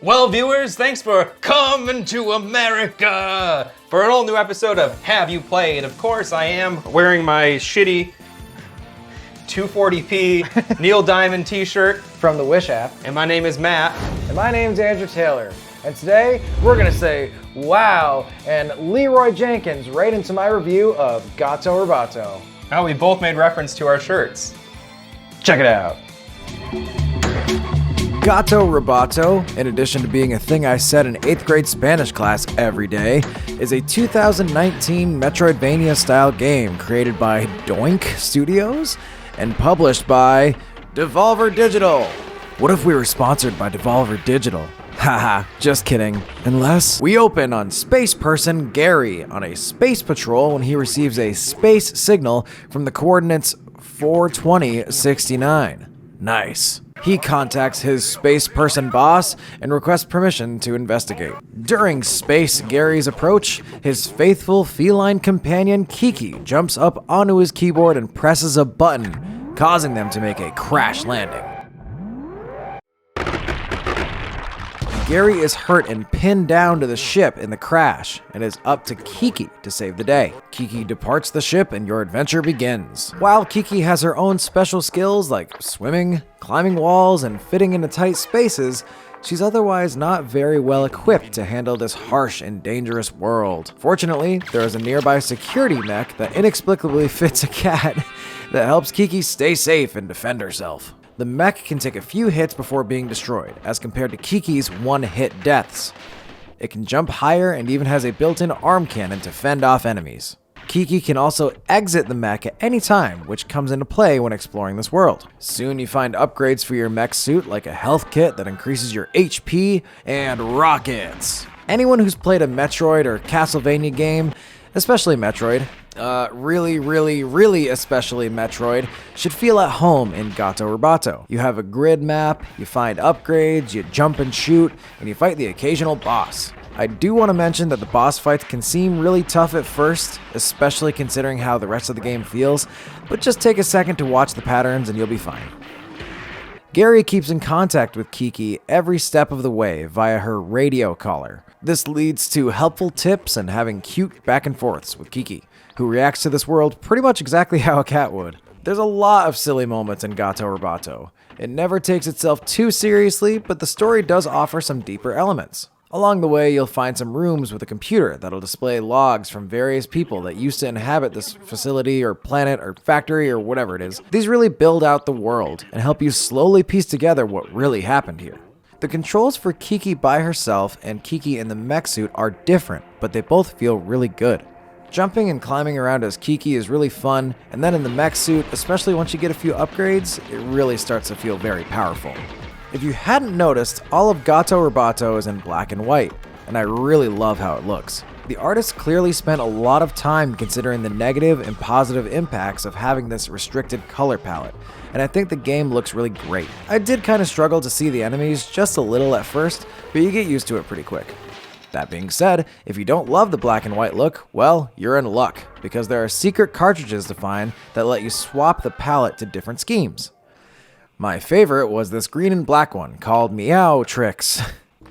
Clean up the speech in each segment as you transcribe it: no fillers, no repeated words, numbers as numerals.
Well, viewers, thanks for coming to America for an all new episode of Have You Played? Of course, I am wearing my shitty 240p Neil Diamond t-shirt from the Wish app. And my name is Matt. And my name's Andrew Taylor. And today, we're gonna say wow and Leroy Jenkins right into my review of Gato Roboto. Oh, we both made reference to our shirts. Check it out. Gato Roboto, in addition to being a thing I said in 8th grade Spanish class every day, is a 2019 Metroidvania-style game created by Doink Studios and published by Devolver Digital. What if we were sponsored by Devolver Digital? Haha, just kidding. Unless we open on space person Gary on a space patrol when he receives a space signal from the coordinates 42069. Nice. He contacts his space person boss and requests permission to investigate. During Space Gary's approach, his faithful feline companion Kiki jumps up onto his keyboard and presses a button, causing them to make a crash landing. Gary is hurt and pinned down to the ship in the crash, and is up to Kiki to save the day. Kiki departs the ship and your adventure begins. While Kiki has her own special skills like swimming, climbing walls, and fitting into tight spaces, she's otherwise not very well equipped to handle this harsh and dangerous world. Fortunately, there is a nearby security mech that inexplicably fits a cat that helps Kiki stay safe and defend herself. The mech can take a few hits before being destroyed, as compared to Kiki's one-hit deaths. It can jump higher and even has a built-in arm cannon to fend off enemies. Kiki can also exit the mech at any time, which comes into play when exploring this world. Soon you find upgrades for your mech suit, like a health kit that increases your HP, and rockets. Anyone who's played a Metroid or Castlevania game, especially Metroid, really especially Metroid, should feel at home in Gato Roboto. You have a grid map, you find upgrades, you jump and shoot, and you fight the occasional boss. I do want to mention that the boss fights can seem really tough at first, especially considering how the rest of the game feels, but just take a second to watch the patterns and you'll be fine. Gary keeps in contact with Kiki every step of the way via her radio collar. This leads to helpful tips and having cute back and forths with Kiki, who reacts to this world pretty much exactly how a cat would. There's a lot of silly moments in Gato Roboto. It never takes itself too seriously, but the story does offer some deeper elements. Along the way, you'll find some rooms with a computer that'll display logs from various people that used to inhabit this facility or planet or factory or whatever it is. These really build out the world and help you slowly piece together what really happened here. The controls for Kiki by herself and Kiki in the mech suit are different, but they both feel really good. Jumping and climbing around as Kiki is really fun, and then in the mech suit, especially once you get a few upgrades, it really starts to feel very powerful. If you hadn't noticed, all of Gato Roboto is in black and white, and I really love how it looks. The artist clearly spent a lot of time considering the negative and positive impacts of having this restricted color palette, and I think the game looks really great. I did kind of struggle to see the enemies just a little at first, but you get used to it pretty quick. That being said, if you don't love the black and white look, well, you're in luck, because there are secret cartridges to find that let you swap the palette to different schemes. My favorite was this green and black one called Meow Tricks.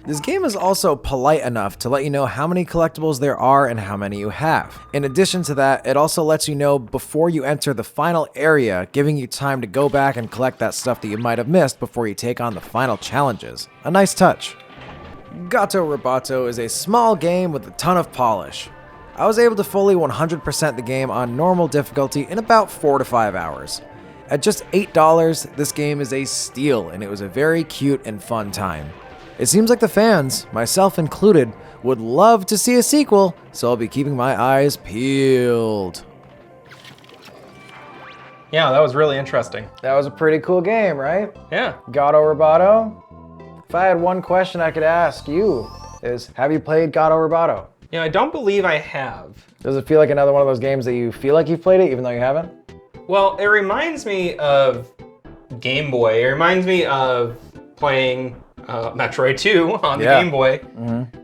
This game is also polite enough to let you know how many collectibles there are and how many you have. In addition to that, it also lets you know before you enter the final area, giving you time to go back and collect that stuff that you might have missed before you take on the final challenges. A nice touch. Gato Roboto is a small game with a ton of polish. I was able to fully 100% the game on normal difficulty in about 4 to 5 hours. At just $8, this game is a steal, and it was a very cute and fun time. It seems like the fans, myself included, would love to see a sequel, so I'll be keeping my eyes peeled. Yeah, that was really interesting. That was a pretty cool game, right? Yeah. Gato Roboto? If I had one question I could ask you is, have you played Gato Roboto? Yeah, I don't believe I have. Does it feel like another one of those games that you feel like you've played it even though you haven't? Well, it reminds me of Game Boy. It reminds me of playing Metroid 2 on the Game Boy. Mm-hmm.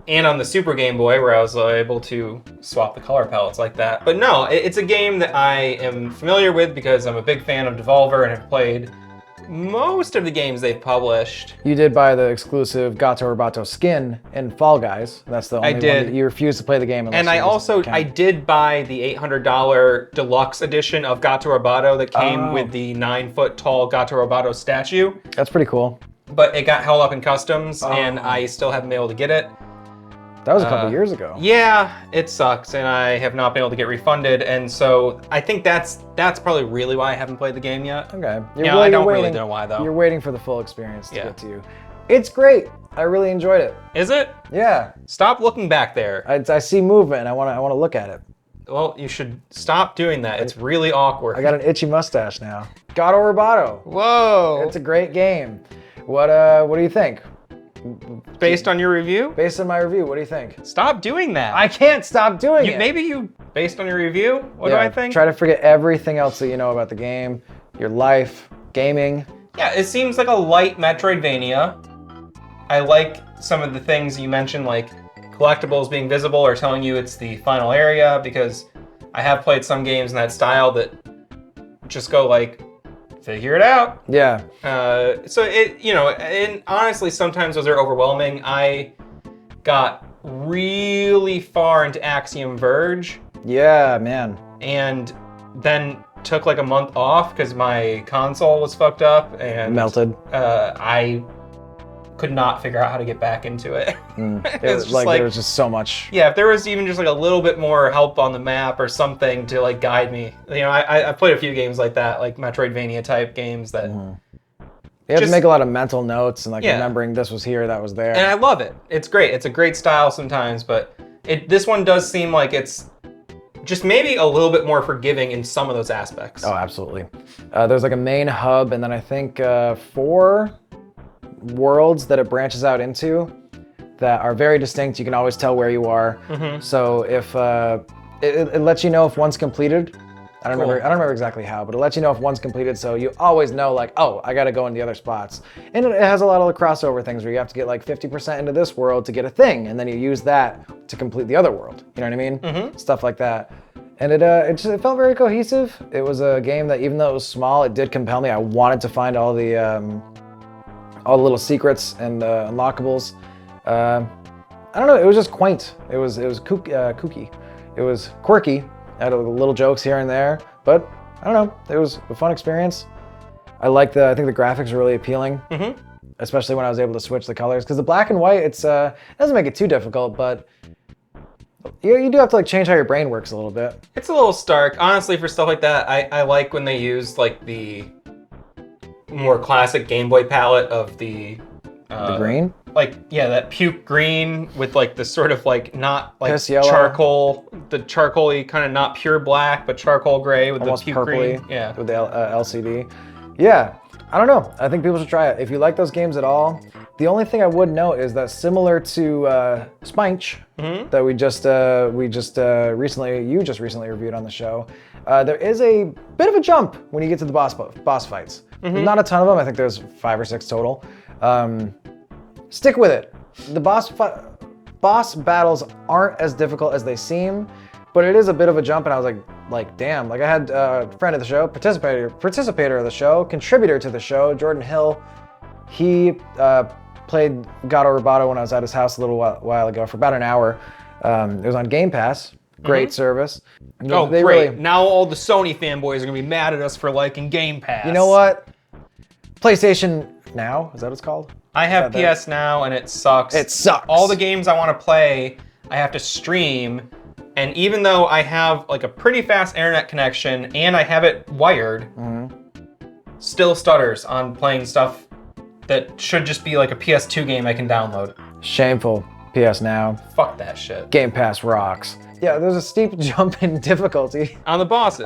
And on the Super Game Boy, where I was able to swap the color palettes like that. But no, it's a game that I am familiar with because I'm a big fan of Devolver and have played most of the games they've published. You did buy the exclusive Gato Roboto skin in Fall Guys. That's the only one that you refused to play the game. And I did buy the $800 deluxe edition of Gato Roboto that came with the 9-foot tall Gato Roboto statue. That's pretty cool. But it got held up in customs, and I still haven't been able to get it. That was a couple years ago. Yeah, it sucks, and I have not been able to get refunded, and so I think that's probably really why I haven't played the game yet. Okay. I don't really know why, though. You're waiting for the full experience to get to you. It's great. I really enjoyed it. Is it? Yeah. Stop looking back there. I see movement, and I want to look at it. Well, you should stop doing that. It's really awkward. I got an itchy mustache now. Gato Roboto. Whoa. It's a great game. What do you think? Based on your review? Based on my review, what do you think? Stop doing that. I can't stop doing it. Maybe based on your review, what do I think? Try to forget everything else that you know about the game, your life, gaming. Yeah, it seems like a light Metroidvania. I like some of the things you mentioned, like collectibles being visible or telling you it's the final area, because I have played some games in that style that just go like, figure it out. Yeah. So and honestly, sometimes those are overwhelming. I got really far into Axiom Verge. Yeah, man. And then took like a month off because my console was fucked up and melted. I could not figure out how to get back into it. It was like there was just so much. Yeah, if there was even just like a little bit more help on the map or something to like guide me. I played a few games like that, like Metroidvania type games that. You have to make a lot of mental notes and like remembering this was here, that was there. And I love it. It's great. It's a great style sometimes, but this one does seem like it's just maybe a little bit more forgiving in some of those aspects. Oh, absolutely. There's like a main hub, and then I think 4 worlds that it branches out into that are very distinct. You can always tell where you are. So if it lets you know if one's completed. I don't remember exactly how, but it lets you know if one's completed, so you always know like, oh, I gotta go in the other spots. And it has a lot of the crossover things where you have to get like 50% into this world to get a thing, and then you use that to complete the other world. You know what I mean? Stuff like that. And it felt very cohesive. It was a game that, even though it was small, it did compel me. I wanted to find all the little secrets and unlockables. I don't know. It was just quaint. It was kooky. It was quirky. Had little jokes here and there, but I don't know. It was a fun experience. I think the graphics are really appealing, especially when I was able to switch the colors. Because the black and white, it doesn't make it too difficult, but you do have to like change how your brain works a little bit. It's a little stark, honestly. For stuff like that, I like when they use like the more classic Game Boy palette of the green. That puke green with like the sort of like not like charcoal, the charcoaly kind of not pure black, but charcoal gray with almost the puke purpley, green. Yeah, with the LCD. Yeah, I don't know. I think people should try it if you like those games at all. The only thing I would note is that similar to Spinch that you just recently reviewed on the show, there is a bit of a jump when you get to the boss fights. There's not a ton of them. I think there's 5 or 6 total. Stick with it. The boss battles aren't as difficult as they seem, but it is a bit of a jump, and I was like, damn. Like I had a friend of the show, participator of the show, contributor to the show, Jordan Hill. He played Gato Roboto when I was at his house a little while ago for about an hour. It was on Game Pass. Great service. Oh, great. Really, now all the Sony fanboys are going to be mad at us for liking Game Pass. You know what? PlayStation Now? Is that what it's called? I have PS Now, and it sucks. It sucks. All the games I want to play, I have to stream. And even though I have like a pretty fast internet connection and I have it wired, still stutters on playing stuff that should just be like a PS2 game I can download. Shameful. PS Now. Fuck that shit. Game Pass rocks. Yeah, there's a steep jump in diffieful on the bosses.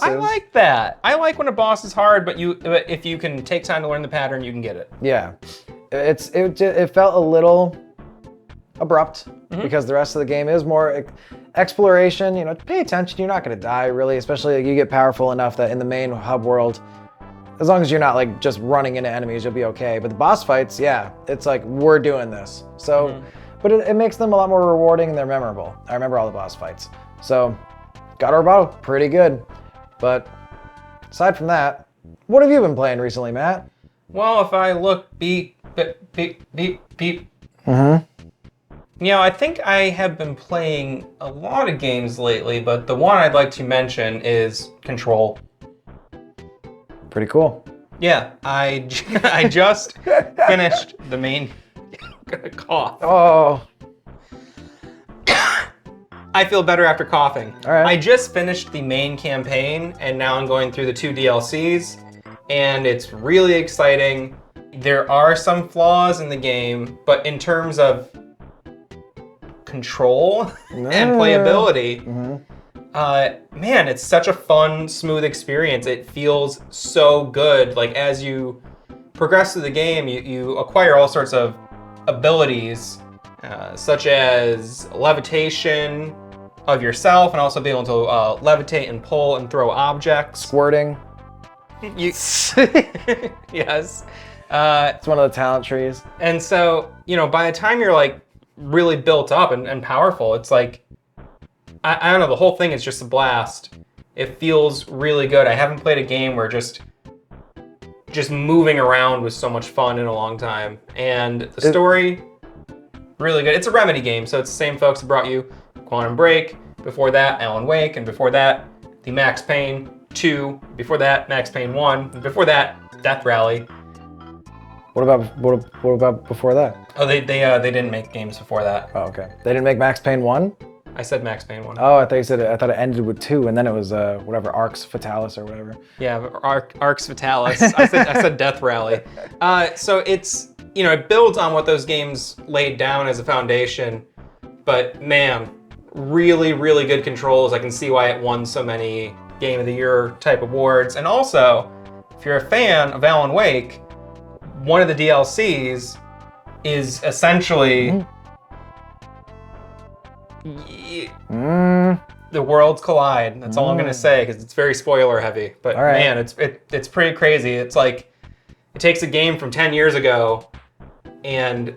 I like that. I like when a boss is hard, but if you can take time to learn the pattern, you can get it. Yeah, it felt a little abrupt because the rest of the game is more exploration. Pay attention. You're not gonna die really, especially like you get powerful enough that in the main hub world, as long as you're not like just running into enemies, you'll be okay. But the boss fights, yeah, it's like we're doing this. So. But it makes them a lot more rewarding and they're memorable. I remember all the boss fights. So, Gato Roboto, pretty good. But aside from that, what have you been playing recently, Matt? Well, if I look beep, beep, beep, beep, beep. I think I have been playing a lot of games lately, but the one I'd like to mention is Control. Pretty cool. Yeah, I just finished the main... I'm gonna cough. Oh. I feel better after coughing. All right. I just finished the main campaign, and now I'm going through the 2 DLCs, and it's really exciting. There are some flaws in the game, but in terms of control and playability, man, it's such a fun, smooth experience. It feels so good. Like, as you progress through the game, you acquire all sorts of abilities, such as levitation of yourself, and also be able to levitate and pull and throw objects. Squirting. Yes. It's one of the talent trees. And so, by the time you're like really built up and powerful, it's like, I don't know, the whole thing is just a blast. It feels really good. I haven't played a game where just moving around was so much fun in a long time. And the story, really good. It's a Remedy game, so it's the same folks that brought you Quantum Break, before that, Alan Wake, and before that, the Max Payne 2, before that, Max Payne 1, and before that, Death Rally. What about before that? Oh, they didn't make games before that. Oh, okay. They didn't make Max Payne 1? I said Max Payne 1. Oh, I thought it ended with 2, and then it was Arx Fatalis or whatever. Yeah, Arx Fatalis. I said Death Rally. So it's, it builds on what those games laid down as a foundation, but man, really, really good controls. I can see why it won so many Game of the Year type awards. And also, if you're a fan of Alan Wake, one of the DLCs is essentially the worlds collide. That's all I'm gonna say, because it's very spoiler heavy. But man, it's pretty crazy. It's like it takes a game from 10 years ago, and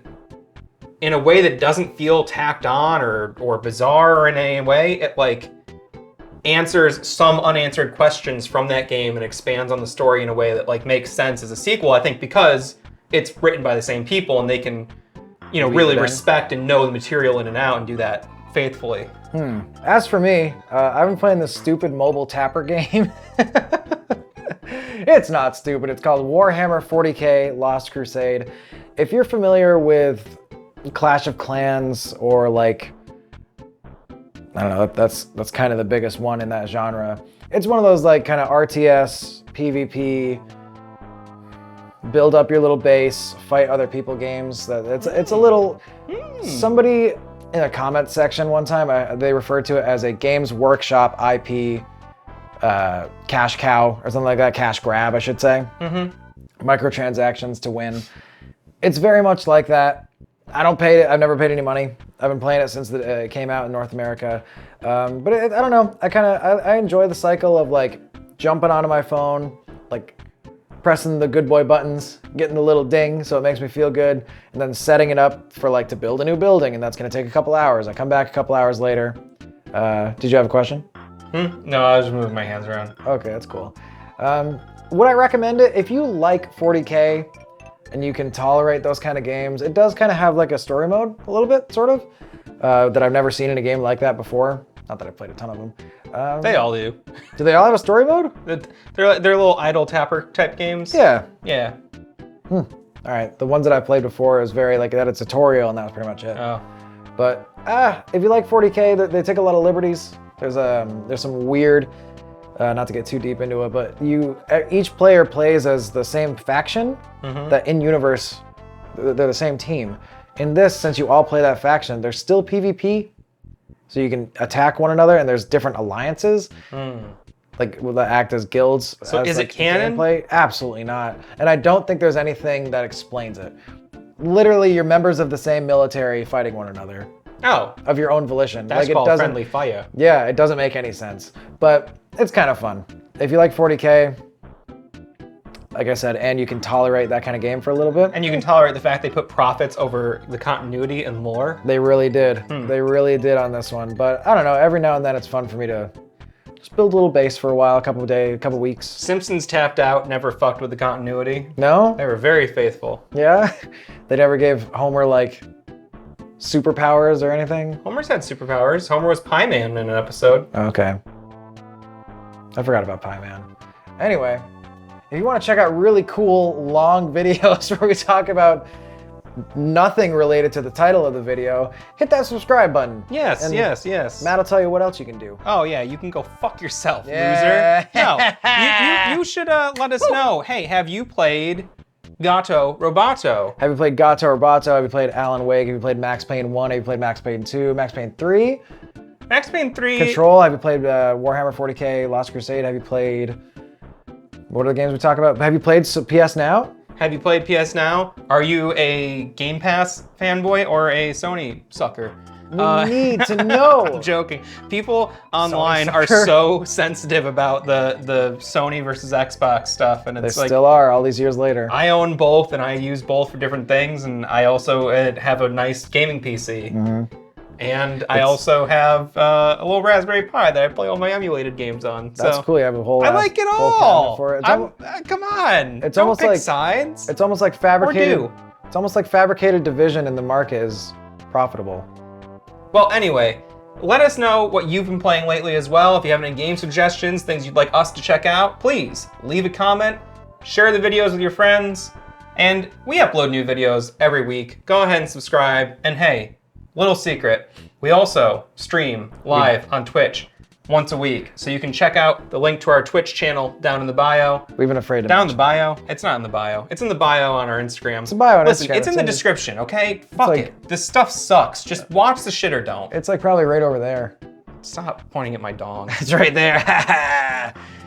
in a way that doesn't feel tacked on or bizarre in any way, it like answers some unanswered questions from that game and expands on the story in a way that like makes sense as a sequel. I think because it's written by the same people and they can, really respect and know the material in and out and do that faithfully. As for me, I've been playing this stupid mobile tapper game. It's not stupid. It's called Warhammer 40K Lost Crusade. If you're familiar with Clash of Clans or like, I don't know, that's kind of the biggest one in that genre. It's one of those like kind of RTS, PvP, build up your little base, fight other people games. It's a little, somebody in a comment section one time, they referred to it as a Games Workshop IP cash cow or something like that, cash grab, I should say. Microtransactions to win. It's very much like that. I don't pay it. I've never paid any money. I've been playing it since it came out in North America. But I don't know. I enjoy the cycle of like jumping onto my phone, like pressing the good boy buttons, getting the little ding so it makes me feel good, and then setting it up for like to build a new building, and that's gonna take a couple hours. I come back a couple hours later. Did you have a question? No, I was just moving my hands around. Okay, that's cool. Would I recommend it? If you like 40K and you can tolerate those kind of games, it does kind of have like a story mode, a little bit, sort of, that I've never seen in a game like that before. Not that I've played a ton of them. They all do. Do they all have a story mode? They're little idle tapper type games. Yeah. Yeah. All right. The ones that I played before is very like that a tutorial, and that was pretty much it. Oh. But if you like 40K, they take a lot of liberties. There's some weird, not to get too deep into it, but each player plays as the same faction. That in universe, they're the same team. In this, since you all play that faction, there's still PvP. So you can attack one another, and there's different alliances. Like, will that act as guilds? So is it canon? Gameplay? Absolutely not. And I don't think there's anything that explains it. Literally, you're members of the same military fighting one another. Oh. Of your own volition. That's called friendly fire. Yeah, it doesn't make any sense. But it's kind of fun. If you like 40K, like I said, and you can tolerate that kind of game for a little bit. And you can tolerate the fact they put profits over the continuity and lore. They really did. They really did on this one. But I don't know, every now and then it's fun for me to Just build a little base for a while, a couple weeks. Simpsons tapped out, never fucked with the continuity. No? They were very faithful. Yeah? They never gave Homer, like, superpowers or anything? Homer's had superpowers. Homer was Pie Man in an episode. Okay. I forgot about Pie Man. Anyway, if you want to check out really cool, long videos where we talk about nothing related to the title of the video, hit that subscribe button. Yes, And yes. Matt will tell you what else you can do. Oh yeah, you can go fuck yourself, Yeah. loser. No, you should let us know. Hey, have you played Gato Roboto? Have you played Gato Roboto? Have you played Alan Wake? Have you played Max Payne 1? Have you played Max Payne 2? Max Payne 3? Max Payne 3. Control? Have you played Warhammer 40k, Lost Crusade? Have you played... What are the games we talk about? Have you played PS Now? Have you played PS Now? Are you a Game Pass fanboy or a Sony sucker? We need to know. I'm joking. People online are sucker. so sensitive about the Sony versus Xbox stuff, and They it's like still are all these years later. I own both, and I use both for different things, and I also have a nice gaming PC. Mm-hmm. And I also have a little Raspberry Pi that I play all my emulated games on. That's so cool. You have a whole. I like it whole all. cabinet for it. Come on. It's Don't almost pick like- sides. It's almost like fabricated. do. It's almost like fabricated division in the market is profitable. Well, anyway, let us know what you've been playing lately as well. If you have any game suggestions, things you'd like us to check out, please leave a comment, share the videos with your friends, and we upload new videos every week. Go ahead and subscribe. And hey, little secret, we also stream live on Twitch once a week. So you can check out the link to our Twitch channel down in the bio. We've been afraid to. Down in the bio? It's not in the bio. It's in the bio on our Instagram. It's a bio on Listen, Instagram. it's in the description, okay? Fuck like- it. This stuff sucks. Just watch the shit or don't. It's like probably right over there. Stop pointing at my dong. It's right there.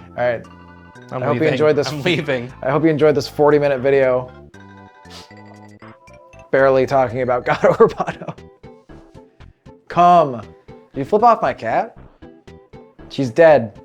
All right. I hope you enjoyed this. I'm leaving. I hope you enjoyed this 40-minute video. Barely talking about Gato Roboto. Come. Do you flip off my cat? She's dead.